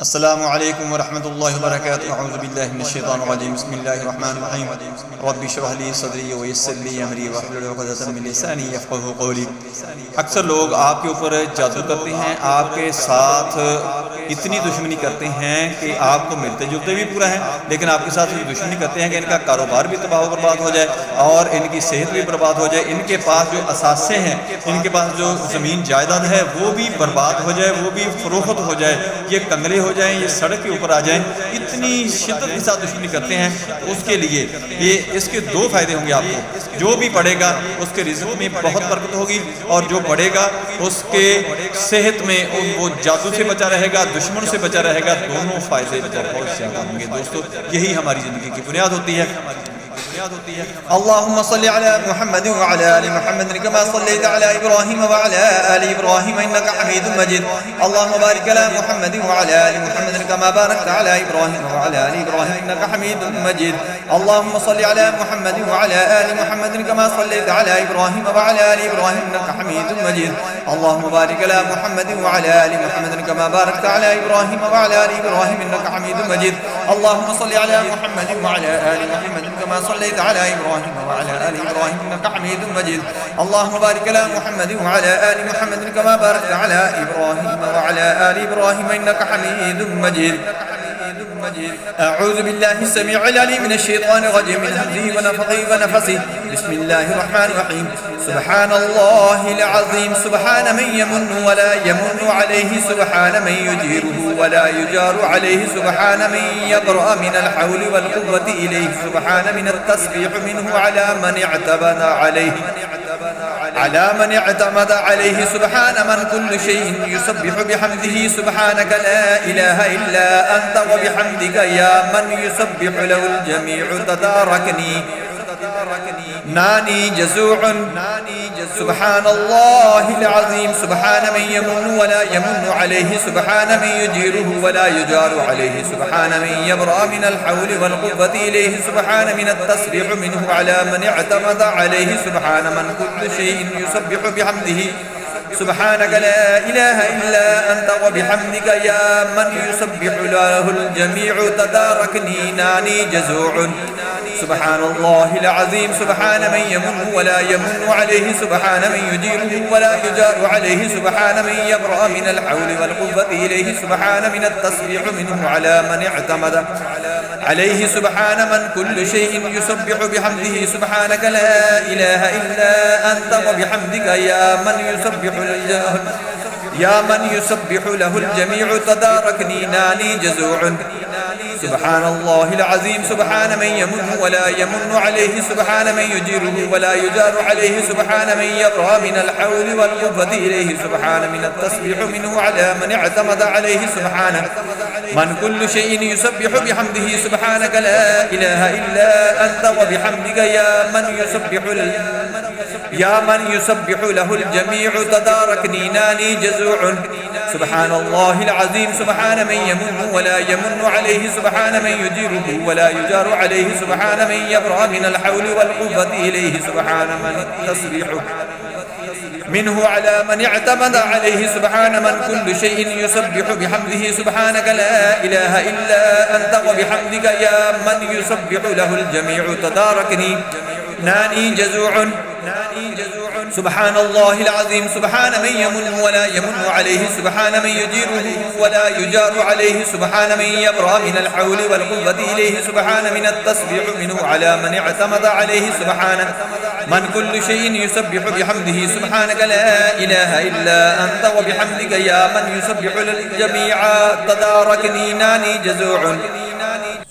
السلام علیکم ورحمۃ اللہ وبرکاتہ۔ اعوذ باللہ من الشیطان الرجیم، بسم اللہ الرحمن الرحیم۔ رب اشرح لی صدری ویسر لی امری واحلل عقدۃ من لسانی یفقہوا قولی۔ اکثر لوگ آپ کے اوپر جادو کرتے ہیں، آپ کے ساتھ اتنی دشمنی کرتے ہیں کہ آپ کو ملتے جلتے بھی پورا ہیں، لیکن آپ کے ساتھ دشمنی کرتے ہیں کہ ان کا کاروبار بھی تباہ و برباد ہو جائے اور ان کی صحت بھی برباد ہو جائے، ان کے پاس جو اثاثے ہیں، ان کے پاس جو زمین جائیداد ہے وہ بھی برباد ہو جائے، وہ بھی فروخت ہو جائے، یہ کنگلے ہو جائیں، یہ سڑک کے اوپر آ جائیں۔ اتنی شدت کے ساتھ دشمنی کرتے ہیں۔ اس کے لیے اس کے دو فائدے ہوں گے آپ کو۔ جو بھی پڑھے گا اس کے رزق میں بہت برکت ہوگی، اور جو پڑھے گا اس کے صحت میں وہ جادو سے بچا رہے گا، دشمن سے بچا رہے گا، دونوں فائدے بہت زیادہ ہوں گے۔ دوستو، یہی ہماری زندگی کی بنیاد ہوتی ہے۔ اللهم صل على محمد وعلى آل محمد كما صليت على إبراهيم وعلى آل إبراهيم إنك حميد مجيد. اللهم بارك على محمد وعلى آل محمد كما باركت على إبراهيم وعلى آل إبراهيم إنك حميد مجيد. اللهم صل على محمد وعلى آل محمد كما صليت على إبراهيم وعلى آل إبراهيم إنك حميد مجيد. اللهم بارك على محمد وعلى آل محمد كما باركت على إبراهيم وعلى آل إبراهيم إنك حميد مجيد. اللهم صل على محمد وعلى آل محمد كما صليت على إبراهيم وعلى آل إبراهيم إنك حميد مجيد. اللهم بارك على محمد وعلى آل محمد كما باركت على إبراهيم وعلى آل إبراهيم إنك حميد مجيد. أعوذ بالله السميع العليم من الشيطان الرجيم، من همزه ونفخه ونفثه. بسم الله الرحمن الرحيم. سبحان الله العظيم، سبحان من يمن ولا يمن عليه، سبحان من يجيره ولا يجار عليه، سبحان من يبرأ من الحول والقوة إليه، سبحان من التسبيح منه على من اعتمد عليه، سبحان من كل شيء يسبح بحمده، سبحانك لا إله إلا أنت وبحمدك يا من يسبح له الجميع تداركني ناني جزوع. سبحان الله العظيم، سبحان من يمن ولا يمن عليه، سبحان من يجيره ولا يجار عليه، سبحان من يبرأ من الحول والقوة إليه، سبحان من التسبيح منه على من اعتمد عليه، سبحان من كل شيء يسبح بحمده، سبحانك لا إله إلا أنت وبحمدك يا من يسبح له الجميع تداركني ناني جزوع. سبحان الله العظيم، سبحان من يمن ولا يمن عليه، سبحان من يجيره ولا يجار عليه، سبحان من يبرأ من الحول والقوة إليه، سبحان من التسبيح منه على من اعتمد عليه، سبحان من كل شيء يسبح بحمده، سبحانك لا إله إلا أنت وبحمدك يا من يسبح له الجميع تداركني ناني جزوع. سبحان الله العظيم، سبحان من يمن ولا يمن عليه، سبحان من يجيره ولا يجار عليه، سبحان من يبرأ من الحول والقوة إليه، سبحان من التسبيح منه على من اعتمد عليه، سبحان من كل شيء يسبح بحمده، سبحانك لا إله إلا أنت وبحمدك يا من يسبح له الجميع تداركني ناني جزوع. سبحان الله العظيم، سبحان من يمن ولا يمن عليه، سبحان من يجيره ولا يجار عليه، سبحان من يبرأ من الحول والقوة إليه، سبحان من التسبيح منه على من اعتمد عليه، سبحان من كل شيء يسبح بحمده، سبحانك لا إله إلا أنت وبحمدك يا من يسبح له الجميع تداركني ناني جزوع. سبحان الله العظيم، سبحان من يمن ولا يمن عليه، سبحان من يجيره ولا يجار عليه، سبحان من يبرأ من الحول والقوة إليه، سبحان من التسبيح منه على من اعتمد عليه، سبحان من كل شيء يسبح بحمده، سبحانك لا إله إلا أنت وبحمدك يا من يسبح للجميع تداركني ناني جزوع.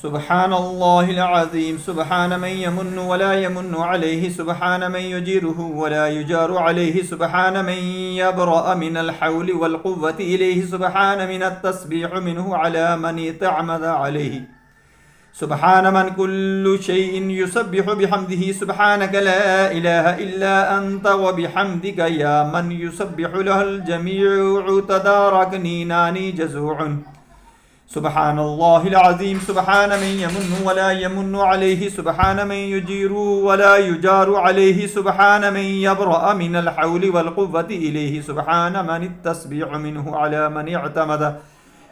سبحان الله العظيم، سبحان من يمن ولا يمن عليه، سبحان من يجيره ولا يجار عليه، سبحان من يبرأ من الحول والقوة إليه، سبحان من التسبيح منه على من اعتمد عليه، سبحان من كل شيء يسبح بحمده، سبحانك لا إله إلا أنت وبحمدك يا من يسبح له الجميع تداركني ناني جزوع. سبحان الله العظيم، سبحان من يمن ولا يمن عليه، سبحان من يجير ولا يجار عليه، سبحان من يبرأ من الحول والقوة إليه، سبحان من التسبيح منه على من اعتمد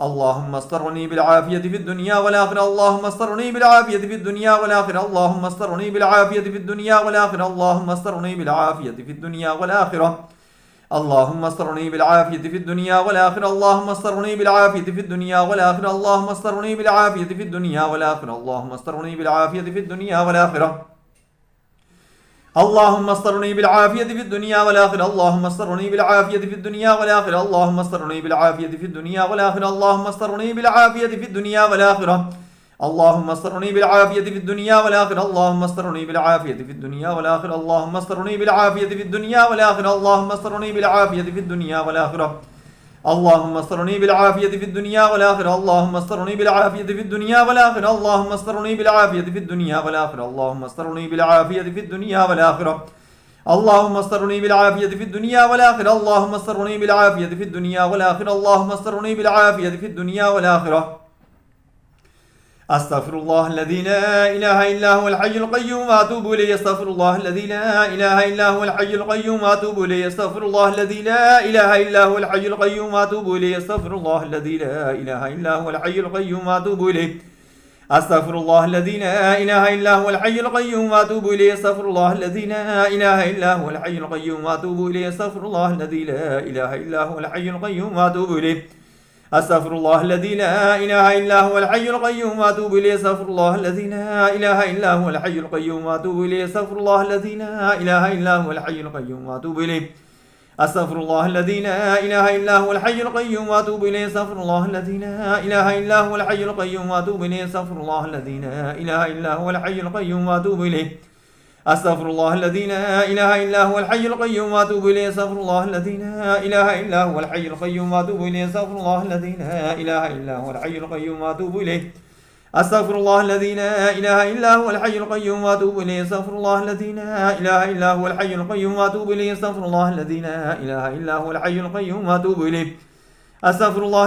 اللهم استرني بالعافية في الدنيا والآخرة. اللهم استرني بالعافية في الدنيا والآخرة. اللهم استرني بالعافية في الدنيا والآخرة. اللهم استرني بالعافية في الدنيا والآخرة. اللهم استرني بالعافية في الدنيا والآخرة. اللهم استرني بالعافية في الدنيا والآخرة. اللهم استرني بالعافية في الدنيا والآخرة. اللهم استرني بالعافية في الدنيا والآخرة. اللهم استرني بالعافية في الدنيا والآخرة. اللهم استرني بالعافية في الدنيا والآخرة. اللهم استرني بالعافية في الدنيا والآخرة. اللهم استرني بالعافية في الدنيا والآخرة. اللهم استرني بالعافية في الدنيا والآخرة. اللهم استرني بالعافية في الدنيا والآخرة. اللهم استرني بالعافية في الدنيا والآخرة. اللهم استرني بالعافية في الدنيا والآخرة. اللهم استرني بالعافية في الدنيا والآخرة. اللهم استرني بالعافية في الدنيا والآخرة. اللهم استرني بالعافية في الدنيا والآخرة. اللهم استرني بالعافية في الدنيا والآخرة. اللهم استرني بالعافية في الدنيا والآخرة. اللهم استرني بالعافية في الدنيا والآخرة. اللهم استرني بالعافية في الدنيا والآخرة. أستغفر الله الذي لا إله إلا هو الحي القيوم وأتوب إليه. أستغفر الله الذي لا إله إلا هو الحي القيوم وأتوب إليه. أستغفر الله الذي لا إله إلا هو الحي القيوم وأتوب إليه. أستغفر الله الذي لا إله إلا هو الحي القيوم وأتوب إليه. أستغفر الله الذي لا إله إلا هو الحي القيوم وأتوب إليه. أستغفر الله الذي لا إله إلا هو الحي القيوم وأتوب إليه. أستغفر الله الذي لا إله إلا هو الحي القيوم وأتوب إليه. أستغفر الله الذي لا إله إلا هو الحي القيوم وأتوب إليه. أستغفر الله الذي لا إله إلا هو الحي القيوم وأتوب إليه. أستغفر الله الذي لا إله إلا هو الحي القيوم وأتوب إليه. أستغفر الله الذي لا إله إلا هو الحي القيوم وأتوب إليه. أستغفر الله الذي لا إله إلا هو الحي القيوم وأتوب إليه. أستغفر الله الذي لا إله إلا هو الحي القيوم وأتوب إليه. أستغفر الله الذي لا إله إلا هو الحي القيوم وأتوب إليه. أستغفر الله الذي لا إله إلا هو الحي القيوم وأتوب إليه. أستغفر الله الذي لا إله إلا هو الحي القيوم وأتوب إليه. أستغفر الله الذي لا إله إلا هو الحي القيوم وأتوب إليه. أستغفر الله الذي لا إله إلا هو الحي القيوم وأتوب إليه. أستغفر الله الذي لا إله إلا هو الحي القيوم وأتوب إليه. أستغفر الله الذي لا إله إلا هو الحي القيوم وأتوب إليه. أستغفر الله الذي لا إله إلا هو الحي القيوم وأتوب إليه. أستغفر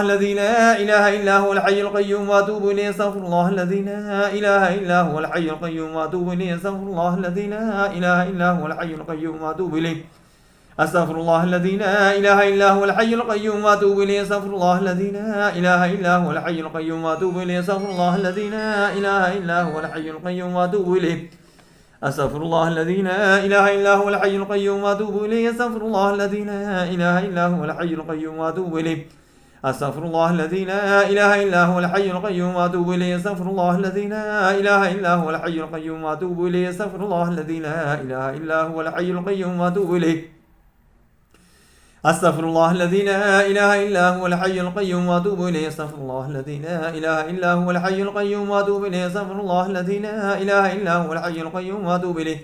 الله الذي لا إله إلا هو الحي القيوم وأتوب إليه. أستغفر الله الذي لا إله إلا هو الحي القيوم وأتوب إليه. أستغفر الله الذي لا إله إلا هو الحي القيوم وأتوب إليه. أستغفر الله الذي لا إله إلا هو الحي القيوم وأتوب إليه. أستغفر الله الذي لا إله إلا هو الحي القيوم وأتوب إليه. أستغفر الله الذي لا إله إلا هو الحي القيوم وأتوب إليه. أستغفر الله الذي لا إله إلا هو الحي القيوم وأتوب إليه. أستغفر الله الذي لا إله إلا هو الحي القيوم وأتوب إليه. أستغفر الله الذي لا إله إلا هو الحي القيوم وأتوب إليه. أستغفر الله الذي لا إله إلا هو الحي القيوم وأتوب إليه. أستغفر الله الذي لا إله إلا هو الحي القيوم وأتوب إليه. أستغفر الله الذي لا إله إلا هو الحي القيوم وأتوب إليه. أستغفر الله الذي لا إله إلا هو الحي القيوم وأتوب إليه. أستغفر الله الذي لا إله إلا هو الحي القيوم وأتوب إليه.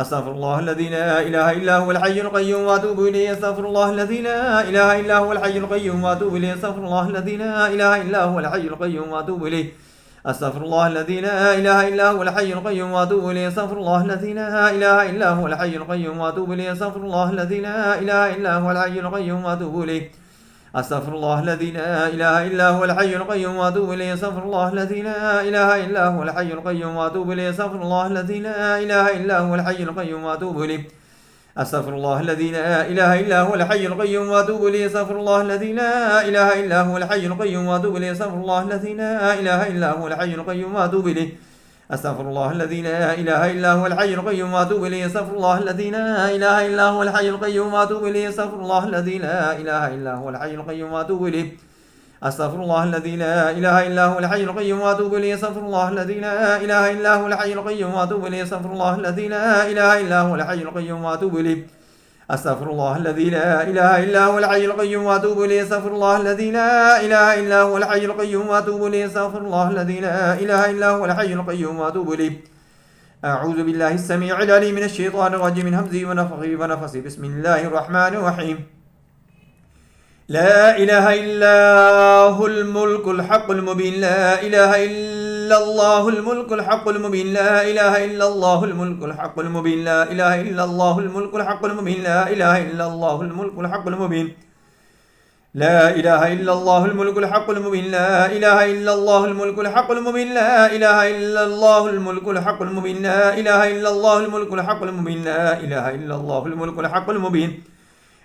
أستغفر الله الذي لا إله إلا هو الحي القيوم وأتوب إليه. أستغفر الله الذي لا إله إلا هو الحي القيوم وأتوب إليه. أستغفر الله الذي لا إله إلا هو الحي القيوم وأتوب إليه. أستغفر الله الذي لا إله إلا هو الحي القيوم وأتوب إليه. أستغفر الله الذي لا إله إلا هو الحي القيوم وأتوب إليه. أستغفر الله الذي لا إله إلا هو الحي القيوم وأتوب إليه. أستغفر الله الذي لا إله إلا هو الحي القيوم وأتوب إليه. أستغفر الله الذي لا إله إلا هو الحي القيوم وأتوب إليه. أستغفر الله الذي لا إله إلا هو الحي القيوم وأتوب إليه. أستغفر الله الذي لا إله إلا هو الحي القيوم وأتوب إليه. أستغفر الله الذي لا إله إلا هو الحي القيوم وأتوب إليه. أستغفر الله الذي لا إله إلا هو الحي القيوم وأتوب إليه. أستغفر الله الذي لا إله إلا هو الحي القيوم وأتوب إليه. أستغفر الله الذي لا إله إلا هو الحي القيوم وأتوب إليه. أستغفر الله الذي لا إله إلا هو الحي القيوم وأتوب إليه. أستغفر الله الذي لا إله إلا هو الحي القيوم وأتوب إليه. أستغفر الله الذي لا إله إلا هو الحي القيوم وأتوب إليه. أستغفر الله الذي لا إله إلا هو الحي القيوم وأتوب إليه. أستغفر الله الذي لا إله إلا هو الحي القيوم وأتوب إليه. أعوذ بالله السميع العليم من الشيطان الرجيم من همزه ونفخه ونفسه. بسم الله الرحمن الرحيم. لا إله إلا هو الملك الحق المبين. لا إله إلا الله الملك الحق المبين. لا إله إلا الله الملك الحق المبين. لا إله إلا الله الملك الحق المبين. لا إله إلا الله الملك الحق المبين. لا إله إلا الله الملك الحق المبين. لا إله إلا الله الملك الحق المبين. لا إله إلا الله الملك الحق المبين. لا إله إلا الله الملك الحق المبين. لا إله إلا الله الملك الحق المبين.